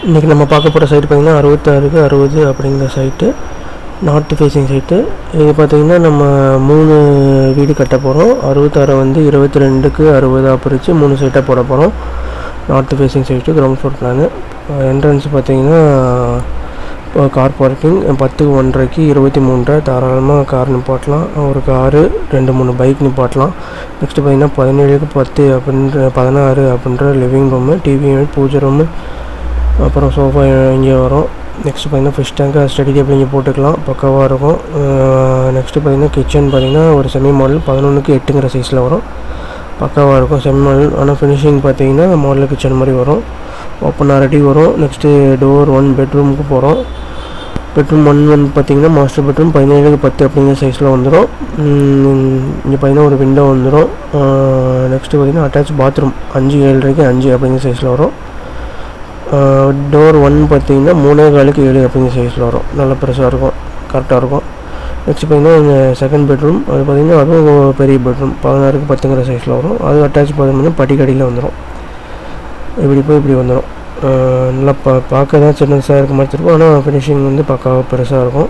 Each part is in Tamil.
இன்றைக்கி நம்ம பார்க்க போகிற சைட்டு பார்த்திங்கன்னா 66க்கு 60 அப்படிங்கிற சைட்டு, நார்த் ஃபேஸிங் சைட்டு. இது பார்த்திங்கன்னா நம்ம 3 வீடு கட்ட போகிறோம். 66 வந்து 22க்கு 60 பிரித்து 3 சைட்டாக போட போகிறோம். North facing site, ground floor plan. Entrance பார்த்திங்கன்னா கார் பார்க்கிங் 10க்கு 1.5க்கு 23 தாராளமாக கார் நிப்பாட்டலாம். ஒரு காரு 2-3 பைக் நிப்பாட்டலாம். நெக்ஸ்ட்டு பார்த்திங்கன்னா 17க்கு 10 அப்படின்ற 16 அப்படின்ற லிவிங் ரூமு, டிவி யூனிட், பூஜை ரூமு, அப்புறம் சோஃபா இங்கே வரும். நெக்ஸ்ட்டு பார்த்திங்கன்னா ஃபிஷ் டேங்க்கு, ஸ்டடி டேபிள் இங்கே போட்டுக்கலாம், பக்காவாக இருக்கும். நெக்ஸ்ட்டு பார்த்திங்கன்னா கிச்சன் பார்த்திங்கன்னா ஒரு செமி மாடல் 11க்கு 8ங்கிற சைஸில் வரும், பக்காவாக இருக்கும் செமி மாடல். ஆனால் ஃபினிஷிங் பார்த்திங்கன்னா மாடல் கிச்சன் மாதிரி வரும், ஓப்பன் ஆல்ரெடி வரும். நெக்ஸ்ட்டு டோர் 1 பெட்ரூமுக்கு போகிறோம். பெட்ரூம் 1 வந்து பார்த்திங்கன்னா மாஸ்டர் பெட்ரூம் 17க்கு 10 அப்படிங்கிற சைஸில் வந்துடும். இங்கே பார்த்திங்கன்னா ஒரு விண்டோ வந்துடும். நெக்ஸ்ட்டு பார்த்திங்கன்னா அட்டாச் பாத்ரூம் 5-7.5க்கு 5 அப்படிங்கிற சைஸில் வரும். டோர் 1 பார்த்திங்கன்னா 3.4க்கு 7 அப்படிங்கிற சைஸில் வரும், நல்ல பெருசாக இருக்கும், கரெக்டாக இருக்கும். நெக்ஸ்ட் பார்த்திங்கன்னா செகண்ட் பெட்ரூம், அது பார்த்திங்கன்னா அதுவும் பெரிய பெட்ரூம் 16க்கு 10ங்கிற சைஸில் வரும். அது அட்டாச் பாத்ரூம் படிக்கடியில் வந்துடும், இப்படி போய் இப்படி வந்துடும். நல்லா பார்க்க தான் சின்னதாக இருக்க மாதிரி இருக்கும், ஆனால் ஃபினிஷிங் வந்து பக்காவாக பெருசாக இருக்கும்.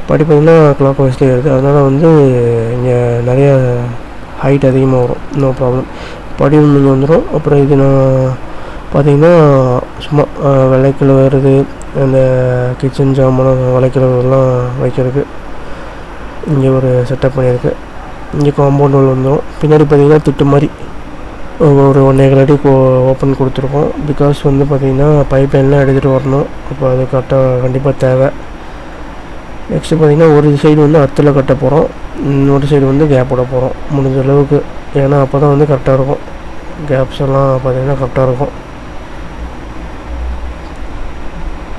படி பார்த்திங்கன்னா கிளாக் வைஸ்லேயே இருக்குது, அதனால் வந்து இங்கே நிறைய ஹைட் அதிகமாக வரும், நோ ப்ராப்ளம். படி இங்கே வந்துடும். அப்புறம் இது நான் பார்த்திங்கன்னா சும்மா விளக்கில் வருது, அந்த கிச்சன் ஜாமான் விளக்கிறதெல்லாம் வைக்கிறதுக்கு இங்கே ஒரு செட்டப் பண்ணியிருக்கு. இங்கே காம்பவுண்ட் வால் வந்துடும். பின்னாடி பார்த்திங்கன்னா திட்டு மாதிரி ஒரு 1.5 அடி ஓப்பன் கொடுத்துருக்கோம். பிகாஸ் வந்து பார்த்திங்கன்னா பைப் லைன்லாம் எடுத்துகிட்டு வரணும், அப்போ அது கரெக்டாக கண்டிப்பாக தேவை. நெக்ஸ்ட்டு பார்த்திங்கன்னா ஒரு சைடு வந்து அத்தில் கட்ட போகிறோம், இன்னொரு சைடு வந்து கேப் விட போகிறோம் முடிஞ்ச அளவுக்கு. ஏன்னா அப்போ தான் வந்து கரெக்டாக இருக்கும், கேப்ஸ் எல்லாம் பார்த்திங்கன்னா கரெக்டாக இருக்கும்.